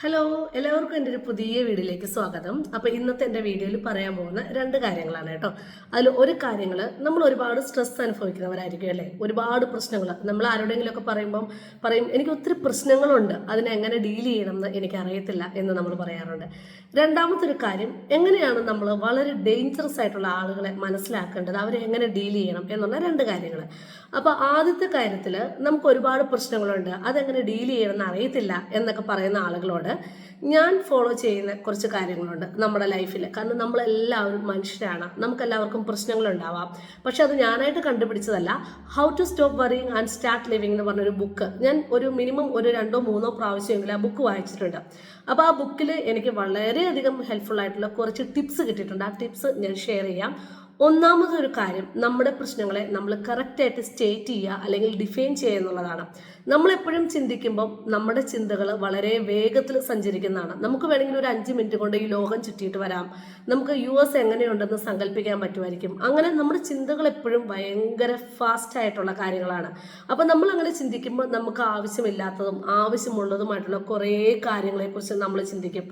Hello, എല്ലാവർക്കും എൻ്റെ ഒരു പുതിയ വീഡിയോയിലേക്ക് സ്വാഗതം. അപ്പോൾ ഇന്നത്തെ എൻ്റെ വീഡിയോയിൽ പറയാൻ പോകുന്ന രണ്ട് കാര്യങ്ങളാണ് കേട്ടോ. അതിൽ ഒരു കാര്യങ്ങൾ, നമ്മൾ ഒരുപാട് സ്ട്രെസ് അനുഭവിക്കുന്നവരായിരിക്കും അല്ലേ. ഒരുപാട് പ്രശ്നങ്ങൾ നമ്മൾ ആരോടെങ്കിലുമൊക്കെ പറയും എനിക്ക് ഒത്തിരി പ്രശ്നങ്ങളുണ്ട്, അതിനെ എങ്ങനെ ഡീൽ ചെയ്യണം എന്ന് എനിക്കറിയത്തില്ല എന്ന് നമ്മൾ പറയാറുണ്ട്. രണ്ടാമത്തെ ഒരു കാര്യം, എങ്ങനെയാണ് നമ്മൾ വളരെ ഡേഞ്ചറസ് ആയിട്ടുള്ള ആളുകളെ മനസ്സിലാക്കേണ്ടത്, അവരെ എങ്ങനെ ഡീൽ ചെയ്യണം എന്നുള്ള രണ്ട് കാര്യങ്ങൾ. അപ്പോൾ ആദ്യത്തെ കാര്യത്തിൽ നമുക്ക് ഒരുപാട് പ്രശ്നങ്ങളുണ്ട്, അതെങ്ങനെ ഡീൽ ചെയ്യണമെന്ന് അറിയത്തില്ല എന്നൊക്കെ പറയുന്ന ആളുകളോട് ഞാൻ ഫോളോ ചെയ്യുന്ന കുറച്ച് കാര്യങ്ങളുണ്ട് നമ്മുടെ ലൈഫിൽ. കാരണം നമ്മളെല്ലാവരും മനുഷ്യരാണ്, നമുക്കെല്ലാവർക്കും പ്രശ്നങ്ങളുണ്ടാവാം. പക്ഷെ അത് ഞാനായിട്ട് കണ്ടുപിടിച്ചതല്ല. How to stop worrying and start living എന്ന് പറഞ്ഞൊരു ബുക്ക് ഞാൻ ഒരു മിനിമം ഒരു 2-3 പ്രാവശ്യമെങ്കിലും ആ ബുക്ക് വായിച്ചിട്ടുണ്ട്. അപ്പോൾ ആ ബുക്കിൽ എനിക്ക് വളരെയധികം ഹെൽപ്ഫുൾ ആയിട്ടുള്ള കുറച്ച് ടിപ്സ് കിട്ടിയിട്ടുണ്ട്. ആ ടിപ്സ് ഞാൻ ഷെയർ ചെയ്യാം. ഒന്നാമതൊരു കാര്യം, നമ്മുടെ പ്രശ്നങ്ങളെ നമ്മൾ കറക്റ്റായിട്ട് സ്റ്റേറ്റ് ചെയ്യുക അല്ലെങ്കിൽ ഡിഫൈൻ ചെയ്യുക എന്നുള്ളതാണ്. നമ്മളെപ്പോഴും ചിന്തിക്കുമ്പോൾ നമ്മുടെ ചിന്തകൾ വളരെ വേഗത്തിൽ സഞ്ചരിക്കുന്നതാണ്. നമുക്ക് വേണമെങ്കിൽ ഒരു 5 മിനിറ്റ് കൊണ്ട് ഈ ലോകം ചുറ്റിയിട്ട് വരാം. നമുക്ക് US എങ്ങനെയുണ്ടെന്ന് സങ്കല്പിക്കാൻ പറ്റുമായിരിക്കും. അങ്ങനെ നമ്മുടെ ചിന്തകൾ എപ്പോഴും ഭയങ്കര ഫാസ്റ്റ് ആയിട്ടുള്ള കാര്യങ്ങളാണ്. അപ്പം നമ്മൾ അങ്ങനെ ചിന്തിക്കുമ്പോൾ നമുക്ക് ആവശ്യമില്ലാത്തതും ആവശ്യമുള്ളതുമായിട്ടുള്ള കുറേ കാര്യങ്ങളെക്കുറിച്ച് നമ്മൾ ചിന്തിക്കും.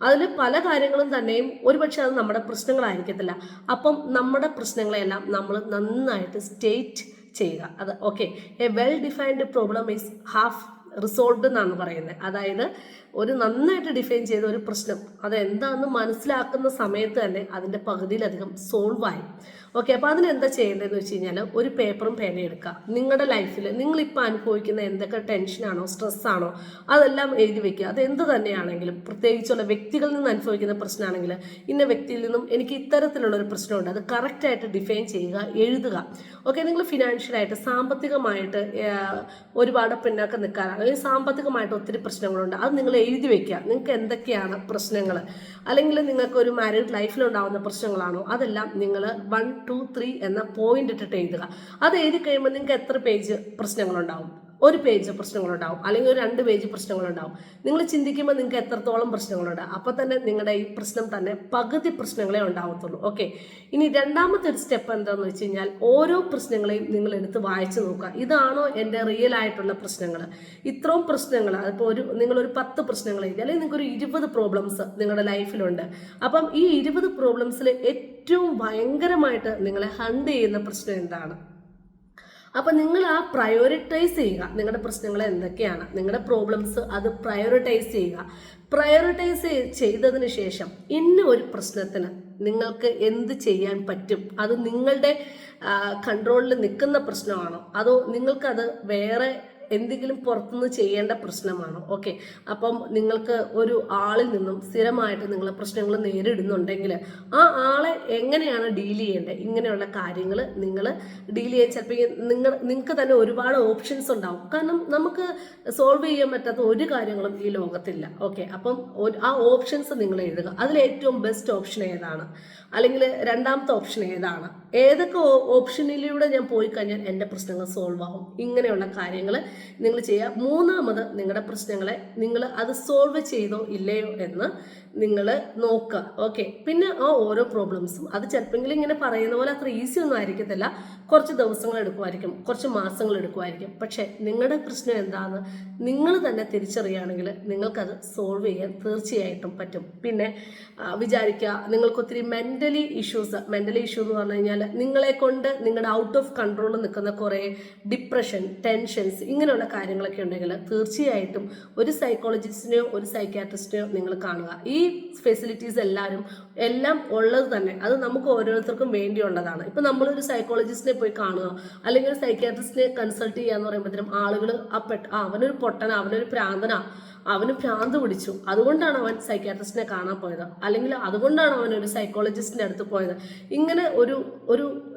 അതിൽ പല കാര്യങ്ങളും തന്നെയും ഒരുപക്ഷെ അത് നമ്മുടെ പ്രശ്നങ്ങളായിരിക്കത്തില്ല. അപ്പം നമ്മുടെ പ്രശ്നങ്ങളെല്ലാം നമ്മൾ നന്നായിട്ട് സ്റ്റേറ്റ് ചെയ്യുക. അത് okay, A well defined problem is half resolved എന്നാണ് പറയുന്നത്. അതായത് ഒരു നന്നായിട്ട് ഡിഫൈൻ ചെയ്ത ഒരു പ്രശ്നം അതെന്താണെന്ന് മനസ്സിലാക്കുന്ന സമയത്ത് തന്നെ അതിൻ്റെ പകുതിയിലധികം സോൾവ് ആയി. ഓക്കെ, അപ്പോൾ അതിനെന്താ ചെയ്യേണ്ടതെന്ന് വെച്ച് കഴിഞ്ഞാൽ ഒരു പേപ്പറും പേനയും എടുക്കുക. നിങ്ങളുടെ ലൈഫിൽ നിങ്ങളിപ്പോൾ അനുഭവിക്കുന്ന എന്തൊക്കെ ടെൻഷനാണോ സ്ട്രെസ്സാണോ അതെല്ലാം എഴുതി വെക്കുക. അത് എന്ത് തന്നെയാണെങ്കിലും, പ്രത്യേകിച്ചുള്ള വ്യക്തികളിൽ നിന്ന് അനുഭവിക്കുന്ന പ്രശ്നമാണെങ്കിൽ ഇന്ന വ്യക്തിയിൽ നിന്നും എനിക്ക് ഇത്തരത്തിലുള്ളൊരു പ്രശ്നമുണ്ട്, അത് കറക്റ്റായിട്ട് ഡിഫൈൻ ചെയ്യുക, എഴുതുക. ഓക്കെ, നിങ്ങൾ ഫിനാൻഷ്യലായിട്ട് സാമ്പത്തികമായിട്ട് ഒരുപാട് പിന്നാക്കം നിൽക്കാനാണ്, സാമ്പത്തികമായിട്ട് ഒത്തിരി പ്രശ്നങ്ങളുണ്ട്, അത് നിങ്ങൾ എഴുതി വെക്കുക. നിങ്ങൾക്ക് എന്തൊക്കെയാണ് പ്രശ്നങ്ങൾ, അല്ലെങ്കിൽ നിങ്ങൾക്ക് ഒരു മാരീഡ് ലൈഫിലുണ്ടാകുന്ന പ്രശ്നങ്ങളാണോ അതെല്ലാം നിങ്ങൾ 1, 2, 3 എന്ന പോയിന്റ് ഇട്ടിട്ട് എഴുതുക. അത് എഴുതി കഴിയുമ്പോൾ നിങ്ങൾക്ക് എത്ര പേജ് പ്രശ്നങ്ങളുണ്ടാവും? ഒരു പേജ് പ്രശ്നങ്ങളുണ്ടാവും, അല്ലെങ്കിൽ ഒരു 2 പേജ് പ്രശ്നങ്ങളുണ്ടാവും. നിങ്ങൾ ചിന്തിക്കുമ്പോൾ നിങ്ങൾക്ക് എത്രത്തോളം പ്രശ്നങ്ങളുണ്ട്, അപ്പോൾ തന്നെ നിങ്ങളുടെ ഈ പ്രശ്നം തന്നെ പകുതി പ്രശ്നങ്ങളെ ഉണ്ടാവത്തുള്ളൂ. ഓക്കെ, ഇനി രണ്ടാമത്തെ ഒരു സ്റ്റെപ്പ് എന്താണെന്ന് വെച്ച് കഴിഞ്ഞാൽ ഓരോ പ്രശ്നങ്ങളെയും നിങ്ങൾ എടുത്ത് വായിച്ചു നോക്കുക. ഇതാണോ എൻ്റെ റിയൽ ആയിട്ടുള്ള പ്രശ്നങ്ങൾ? ഇത്രയും പ്രശ്നങ്ങൾ, അതിപ്പോൾ നിങ്ങളൊരു 10 പ്രശ്നങ്ങൾ എഴുതി, അല്ലെങ്കിൽ നിങ്ങൾക്കൊരു 20 പ്രോബ്ലംസ് നിങ്ങളുടെ ലൈഫിലുണ്ട്. അപ്പം ഈ 20 പ്രോബ്ലംസിൽ ഏറ്റവും ഭയങ്കരമായിട്ട് നിങ്ങളെ ഹണ്ട് ചെയ്യുന്ന പ്രശ്നം എന്താണ്? അപ്പം നിങ്ങൾ ആ പ്രയോറിറ്റൈസ് ചെയ്യുക. നിങ്ങളുടെ പ്രശ്നങ്ങൾ എന്തൊക്കെയാണ്, നിങ്ങളുടെ പ്രോബ്ലംസ്, അത് പ്രയോറിറ്റൈസ് ചെയ്യുക. പ്രയോറിറ്റൈസ് ചെയ്തതിന് ശേഷം ഇന്ന ഒരു പ്രശ്നത്തിന് നിങ്ങൾക്ക് എന്ത് ചെയ്യാൻ പറ്റും, അത് നിങ്ങളുടെ കൺട്രോളിൽ നിൽക്കുന്ന പ്രശ്നമാണോ അതോ നിങ്ങൾക്കത് വേറെ എന്തെങ്കിലും പുറത്തുനിന്ന് ചെയ്യേണ്ട പ്രശ്നമാണോ? ഓക്കെ, അപ്പം നിങ്ങൾക്ക് ഒരു ആളിൽ നിന്നും സ്ഥിരമായിട്ട് നിങ്ങൾ പ്രശ്നങ്ങൾ നേരിടുന്നുണ്ടെങ്കിൽ ആ ആളെ എങ്ങനെയാണ് ഡീൽ ചെയ്യേണ്ടത്, ഇങ്ങനെയുള്ള കാര്യങ്ങൾ നിങ്ങൾ ഡീൽ ചെയ്യാൻ ചിലപ്പോൾ നിങ്ങൾക്ക് തന്നെ ഒരുപാട് ഓപ്ഷൻസ് ഉണ്ടാവും. കാരണം നമുക്ക് സോൾവ് ചെയ്യാൻ പറ്റാത്ത ഒരു കാര്യങ്ങളും ഈ ലോകത്തില്ല. ഓക്കെ, അപ്പം ആ ഓപ്ഷൻസ് നിങ്ങൾ എഴുതുക. അതിലേറ്റവും ബെസ്റ്റ് ഓപ്ഷൻ ഏതാണ്, അല്ലെങ്കിൽ രണ്ടാമത്തെ ഓപ്ഷൻ ഏതാണ്, ഏതൊക്കെ ഓപ്ഷനിലൂടെ ഞാൻ പോയി കഴിഞ്ഞാൽ എൻ്റെ പ്രശ്നങ്ങൾ സോൾവ് ആവും, ഇങ്ങനെയുള്ള കാര്യങ്ങൾ നിങ്ങൾ ചെയ്യുക. മൂന്നാമത്, നിങ്ങളുടെ പ്രശ്നങ്ങളെ നിങ്ങൾ അത് സോൾവ് ചെയ്തോ ഇല്ലയോ എന്ന് നിങ്ങൾ നോക്കുക. ഓക്കെ, പിന്നെ ആ ഓരോ പ്രോബ്ലംസും അത് ചിലപ്പോൾ ഇങ്ങനെ പറയുന്ന പോലെ അത്ര ഈസി ഒന്നും ആയിരിക്കത്തില്ല. കുറച്ച് ദിവസങ്ങൾ എടുക്കുമായിരിക്കും, കുറച്ച് മാസങ്ങൾ എടുക്കുമായിരിക്കും. പക്ഷേ നിങ്ങളുടെ പ്രശ്നം എന്താണെന്ന് നിങ്ങൾ തന്നെ തിരിച്ചറിയുകയാണെങ്കിൽ നിങ്ങൾക്കത് സോൾവ് ചെയ്യാൻ തീർച്ചയായിട്ടും പറ്റും. പിന്നെ വിചാരിക്കുക, നിങ്ങൾക്കൊത്തിരി മെൻ്റലി ഇഷ്യൂ എന്ന് പറഞ്ഞു കഴിഞ്ഞാൽ നിങ്ങളെ കൊണ്ട് നിങ്ങളുടെ ഔട്ട് ഓഫ് കൺട്രോൾ നിൽക്കുന്ന കുറേ ഡിപ്രഷൻ, ടെൻഷൻസ്, ഇങ്ങനെയുള്ള കാര്യങ്ങളൊക്കെ ഉണ്ടെങ്കിൽ തീർച്ചയായിട്ടും ഒരു സൈക്കോളജിസ്റ്റിനെയോ ഒരു സൈക്യാട്രിസ്റ്റിനെയോ നിങ്ങൾ കാണുക. ഈ ഫെസിലിറ്റീസ് എല്ലാം ഉള്ളത് തന്നെ, അത് നമുക്ക് ഓരോരുത്തർക്കും വേണ്ടിയുള്ളതാണ്. ഇപ്പം നമ്മളൊരു സൈക്കോളജിസ്റ്റിനെ പോയി കാണുക അല്ലെങ്കിൽ ഒരു സൈക്യാട്രിസ്റ്റിനെ കൺസൾട്ട് ചെയ്യുക പറയുമ്പോഴത്തേനും ആളുകൾ അവനൊരു പൊട്ടന, അവനൊരു പ്രാന്തനാ, അവന് ഭ്രാന്ത് പിടിച്ചു, അതുകൊണ്ടാണ് അവൻ സൈക്യാട്രിസ്റ്റിനെ കാണാൻ പോയത്, അല്ലെങ്കിൽ അതുകൊണ്ടാണ് അവൻ ഒരു സൈക്കോളജിസ്റ്റിൻ്റെ അടുത്ത് പോയത്, ഇങ്ങനെ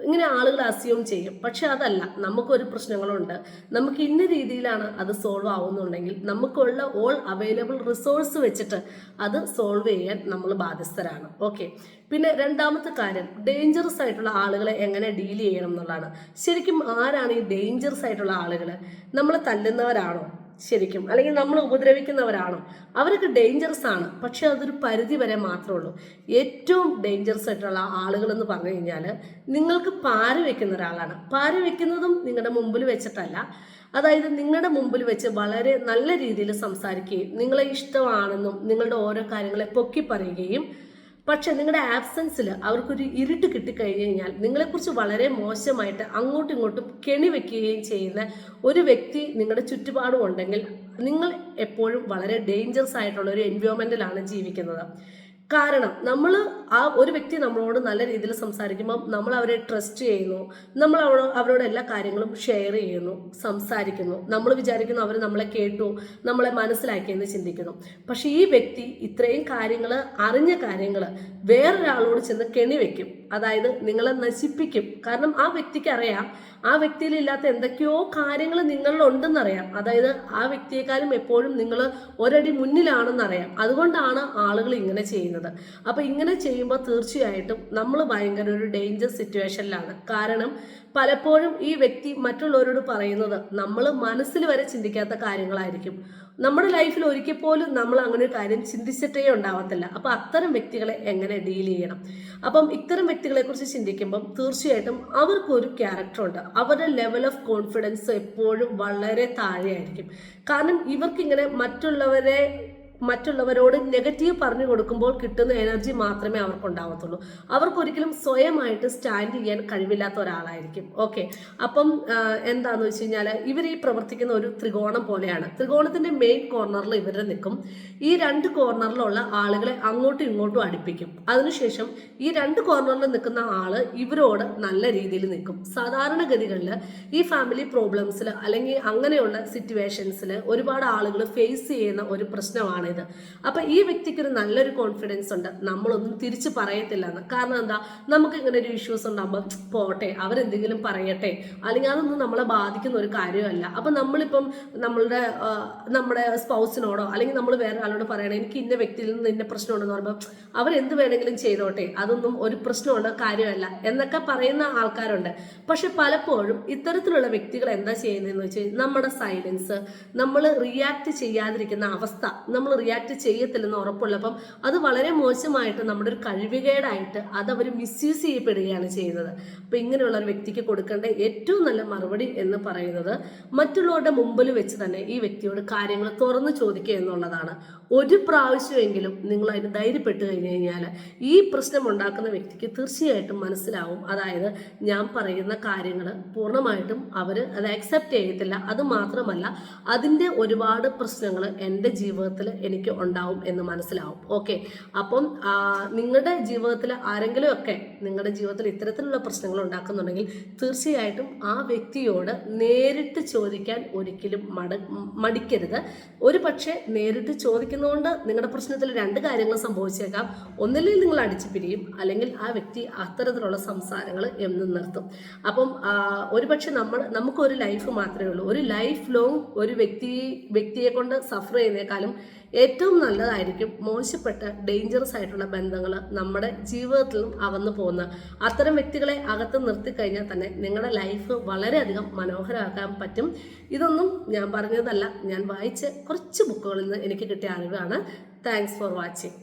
ഇങ്ങനെ ആളുകൾ അസ്യൂം ചെയ്യും. പക്ഷെ അതല്ല, നമുക്കൊരു പ്രശ്നങ്ങളുണ്ട്, നമുക്ക് ഇന്ന രീതിയിലാണ് അത് സോൾവ് ആവുന്നുണ്ടെങ്കിൽ നമുക്കുള്ള ഓൾ അവൈലബിൾ റിസോഴ്സ് വെച്ചിട്ട് അത് സോൾവ് ചെയ്യാൻ നമ്മൾ ബാധ്യസ്ഥരാണ്. ഓക്കെ, പിന്നെ രണ്ടാമത്തെ കാര്യം, ഡേഞ്ചറസ് ആയിട്ടുള്ള ആളുകളെ എങ്ങനെ ഡീൽ ചെയ്യണം എന്നുള്ളതാണ്. ശരിക്കും ആരാണ് ഈ ഡേഞ്ചറസ് ആയിട്ടുള്ള ആളുകൾ? നമ്മളെ തല്ലുന്നവരാണോ ശരിക്കും, അല്ലെങ്കിൽ നമ്മൾ ഉപദ്രവിക്കുന്നവരാണോ? അവരൊക്കെ ഡേഞ്ചറസ് ആണ്, പക്ഷെ അതൊരു പരിധി വരെ മാത്രമേ ഉള്ളൂ. ഏറ്റവും ഡേഞ്ചറസ് ആയിട്ടുള്ള ആളുകൾ എന്ന് പറഞ്ഞു കഴിഞ്ഞാൽ നിങ്ങൾക്ക് പാര വെക്കുന്ന ഒരാളാണ്. പാര വെക്കുന്നതും നിങ്ങളുടെ മുമ്പിൽ വെച്ചിട്ടല്ല, അതായത് നിങ്ങളുടെ മുമ്പിൽ വെച്ച് വളരെ നല്ല രീതിയിൽ സംസാരിക്കുകയും നിങ്ങളെ ഇഷ്ടമാണെന്നും നിങ്ങളുടെ ഓരോ കാര്യങ്ങളെ പൊക്കി പറയുകയും, പക്ഷെ നിങ്ങളുടെ ആബ്സെൻസിൽ അവർക്കൊരു ഇരുട്ട് കിട്ടിക്കഴിഞ്ഞ് കഴിഞ്ഞാൽ നിങ്ങളെക്കുറിച്ച് വളരെ മോശമായിട്ട് അങ്ങോട്ടും ഇങ്ങോട്ടും കെണി വെക്കുകയും ചെയ്യുന്ന ഒരു വ്യക്തി നിങ്ങളുടെ ചുറ്റുപാടും ഉണ്ടെങ്കിൽ നിങ്ങൾ എപ്പോഴും വളരെ ഡേഞ്ചറസ് ആയിട്ടുള്ള ഒരു എൻവയോൺമെന്റിലാണ് ജീവിക്കുന്നത്. കാരണം നമ്മൾ ഒരു വ്യക്തി നമ്മളോട് നല്ല രീതിയിൽ സംസാരിക്കുമ്പോൾ നമ്മൾ അവരെ ട്രസ്റ്റ് ചെയ്യുന്നു, നമ്മൾ അവരോട് എല്ലാ കാര്യങ്ങളും ഷെയർ ചെയ്യുന്നു, സംസാരിക്കുന്നു, നമ്മൾ വിചാരിക്കുന്നു അവർ നമ്മളെ കേട്ടു, നമ്മളെ മനസ്സിലാക്കിയെന്ന് ചിന്തിക്കുന്നു. പക്ഷെ ഈ വ്യക്തി ഇത്രയും കാര്യങ്ങൾ അറിഞ്ഞ കാര്യങ്ങൾ വേറൊരാളോട് ചെന്ന് കെണിവെക്കും, അതായത് നിങ്ങളെ നശിപ്പിക്കും. കാരണം ആ വ്യക്തിക്ക് അറിയാം ആ വ്യക്തിയിൽ ഇല്ലാത്ത എന്തൊക്കെയോ കാര്യങ്ങൾ നിങ്ങളിലുണ്ടെന്നറിയാം. അതായത് ആ വ്യക്തിയെക്കാളും എപ്പോഴും നിങ്ങൾ ഒരടി മുന്നിലാണെന്നറിയാം. അതുകൊണ്ടാണ് ആളുകൾ ഇങ്ങനെ ചെയ്യുന്നത്. അപ്പൊ ഇങ്ങനെ ചെയ്യുമ്പോൾ തീർച്ചയായിട്ടും നമ്മൾ ഭയങ്കര ഒരു ഡേഞ്ചർ സിറ്റുവേഷനിലാണ്. കാരണം പലപ്പോഴും ഈ വ്യക്തി മറ്റുള്ളവരോട് പറയുന്നത് നമ്മൾ മനസ്സിൽ വരെ ചിന്തിക്കാത്ത കാര്യങ്ങളായിരിക്കും. നമ്മുടെ ലൈഫിൽ ഒരിക്കൽ പോലും നമ്മൾ അങ്ങനെ ഒരു കാര്യം ചിന്തിച്ചിട്ടേ ഉണ്ടാവത്തില്ല. അപ്പൊ അത്തരം വ്യക്തികളെ എങ്ങനെ ഡീൽ ചെയ്യണം? അപ്പം ഇത്തരം വ്യക്തികളെ കുറിച്ച് ചിന്തിക്കുമ്പം തീർച്ചയായിട്ടും അവർക്കൊരു ക്യാരക്ടറുണ്ട്. അവരുടെ ലെവൽ ഓഫ് കോൺഫിഡൻസ് എപ്പോഴും വളരെ താഴെയായിരിക്കും. കാരണം ഇവർക്കിങ്ങനെ മറ്റുള്ളവരോട് നെഗറ്റീവ് പറഞ്ഞു കൊടുക്കുമ്പോൾ കിട്ടുന്ന എനർജി മാത്രമേ അവർക്കുണ്ടാവത്തുള്ളൂ. അവർക്കൊരിക്കലും സ്വയമായിട്ട് സ്റ്റാൻഡ് ചെയ്യാൻ കഴിവില്ലാത്ത ഒരാളായിരിക്കും. ഓക്കെ, അപ്പം എന്താണെന്ന് വെച്ച് കഴിഞ്ഞാൽ ഇവർ ഈ പ്രവർത്തിക്കുന്ന ഒരു ത്രികോണം പോലെയാണ്. ത്രികോണത്തിന്റെ മെയിൻ കോർണറിൽ ഇവർ നിൽക്കും. ഈ രണ്ട് കോർണറിലുള്ള ആളുകളെ അങ്ങോട്ടും ഇങ്ങോട്ടും അടുപ്പിക്കും. അതിനുശേഷം ഈ രണ്ട് കോർണറിൽ നിൽക്കുന്ന ആള് ഇവരോട് നല്ല രീതിയിൽ നിൽക്കും. സാധാരണഗതികളിൽ ഈ ഫാമിലി പ്രോബ്ലംസിൽ അല്ലെങ്കിൽ അങ്ങനെയുള്ള സിറ്റുവേഷൻസിൽ ഒരുപാട് ആളുകൾ ഫേസ് ചെയ്യുന്ന ഒരു പ്രശ്നമാണ്. അപ്പൊ ഈ വ്യക്തിക്ക് ഒരു നല്ലൊരു കോൺഫിഡൻസ് ഉണ്ട്, നമ്മളൊന്നും തിരിച്ചു പറയത്തില്ല എന്ന്. കാരണം എന്താ, നമുക്ക് ഇങ്ങനെ ഒരു ഇഷ്യൂസ് ഉണ്ടാകുമ്പോൾ പോട്ടെ, അവരെന്തെങ്കിലും പറയട്ടെ, അല്ലെങ്കിൽ അതൊന്നും നമ്മളെ ബാധിക്കുന്ന ഒരു കാര്യമല്ല. അപ്പൊ നമ്മളിപ്പം നമ്മുടെ സ്പൗസിനോടോ അല്ലെങ്കിൽ നമ്മൾ വേറെ ആളോട് പറയണേ എനിക്ക് ഇന്ന വ്യക്തിയിൽ നിന്ന് ഇന്ന പ്രശ്നമുണ്ടെന്ന് പറയുമ്പോൾ അവരെന്ത് വേണമെങ്കിലും ചെയ്തോട്ടെ, അതൊന്നും ഒരു പ്രശ്നമുള്ള കാര്യമല്ല എന്നൊക്കെ പറയുന്ന ആൾക്കാരുണ്ട്. പക്ഷെ പലപ്പോഴും ഇത്തരത്തിലുള്ള വ്യക്തികൾ എന്താ ചെയ്യുന്നതെന്ന് വെച്ചാൽ നമ്മുടെ സൈലൻസ്, നമ്മൾ റിയാക്ട് ചെയ്യാതിരിക്കുന്ന അവസ്ഥ, നമ്മൾ റിയാക്ട് ചെയ്യത്തില്ലെന്ന് ഉറപ്പുള്ളപ്പം അത് വളരെ മോശമായിട്ട് നമ്മുടെ ഒരു കഴിവുകേടായിട്ട് അത് അവർ മിസ്യൂസ് ചെയ്യപ്പെടുകയാണ് ചെയ്യുന്നത്. അപ്പൊ ഇങ്ങനെയുള്ള ഒരു വ്യക്തിക്ക് കൊടുക്കേണ്ട ഏറ്റവും നല്ല മറുപടി എന്ന് പറയുന്നത് മറ്റുള്ളവരുടെ മുമ്പിൽ വെച്ച് തന്നെ ഈ വ്യക്തിയോട് കാര്യങ്ങൾ തുറന്നു ചോദിക്കുക എന്നുള്ളതാണ്. ഒരു പ്രാവശ്യമെങ്കിലും നിങ്ങൾ അതിന് ധൈര്യപ്പെട്ട് കഴിഞ്ഞു കഴിഞ്ഞാൽ ഈ പ്രശ്നം ഉണ്ടാക്കുന്ന വ്യക്തിക്ക് തീർച്ചയായിട്ടും മനസ്സിലാവും, അതായത് ഞാൻ പറയുന്ന കാര്യങ്ങൾ പൂർണ്ണമായിട്ടും അവർ അത് അക്സെപ്റ്റ് ചെയ്യത്തില്ല. അത് മാത്രമല്ല അതിൻ്റെ ഒരുപാട് പ്രശ്നങ്ങൾ എൻ്റെ ജീവിതത്തിൽ എനിക്ക് ഉണ്ടാവും എന്ന് മനസ്സിലാവും. ഓക്കെ, അപ്പം നിങ്ങളുടെ ജീവിതത്തിൽ ആരെങ്കിലും ഒക്കെ നിങ്ങളുടെ ജീവിതത്തിൽ ഇത്തരത്തിലുള്ള പ്രശ്നങ്ങൾ ഉണ്ടാക്കുന്നുണ്ടെങ്കിൽ തീർച്ചയായിട്ടും ആ വ്യക്തിയോട് നേരിട്ട് ചോദിക്കാൻ ഒരിക്കലും മടിക്കരുത്. ഒരു പക്ഷേ നേരിട്ട് ചോദിക്കുന്നതുകൊണ്ട് നിങ്ങളുടെ പ്രശ്നത്തിൽ രണ്ട് കാര്യങ്ങൾ സംഭവിച്ചേക്കാം. ഒന്നില്ലെങ്കിൽ നിങ്ങൾ അടിച്ചു പിരിയും, അല്ലെങ്കിൽ ആ വ്യക്തി അത്തരത്തിലുള്ള സംസാരങ്ങൾ എന്നും നിർത്തും. അപ്പം ഒരുപക്ഷെ നമുക്കൊരു ലൈഫ് മാത്രമേ ഉള്ളൂ. ഒരു ലൈഫ് ലോങ് ഒരു വ്യക്തിയെ കൊണ്ട് സഫർ ചെയ്യുന്നേക്കാളും ഏറ്റവും നല്ലതായിരിക്കും മോശപ്പെട്ട ഡേഞ്ചറസ് ആയിട്ടുള്ള ബന്ധങ്ങൾ നമ്മുടെ ജീവിതത്തിലും അകന്നു പോകുന്ന അത്തരം വ്യക്തികളെ അകത്ത് നിർത്തിക്കഴിഞ്ഞാൽ തന്നെ നിങ്ങളുടെ ലൈഫ് വളരെയധികം മനോഹരമാക്കാൻ പറ്റും. ഇതൊന്നും ഞാൻ പറഞ്ഞതല്ല, ഞാൻ വായിച്ച കുറച്ച് ബുക്കുകളിൽ നിന്ന് എനിക്ക് കിട്ടിയ അറിവാണ്. Thanks for watching.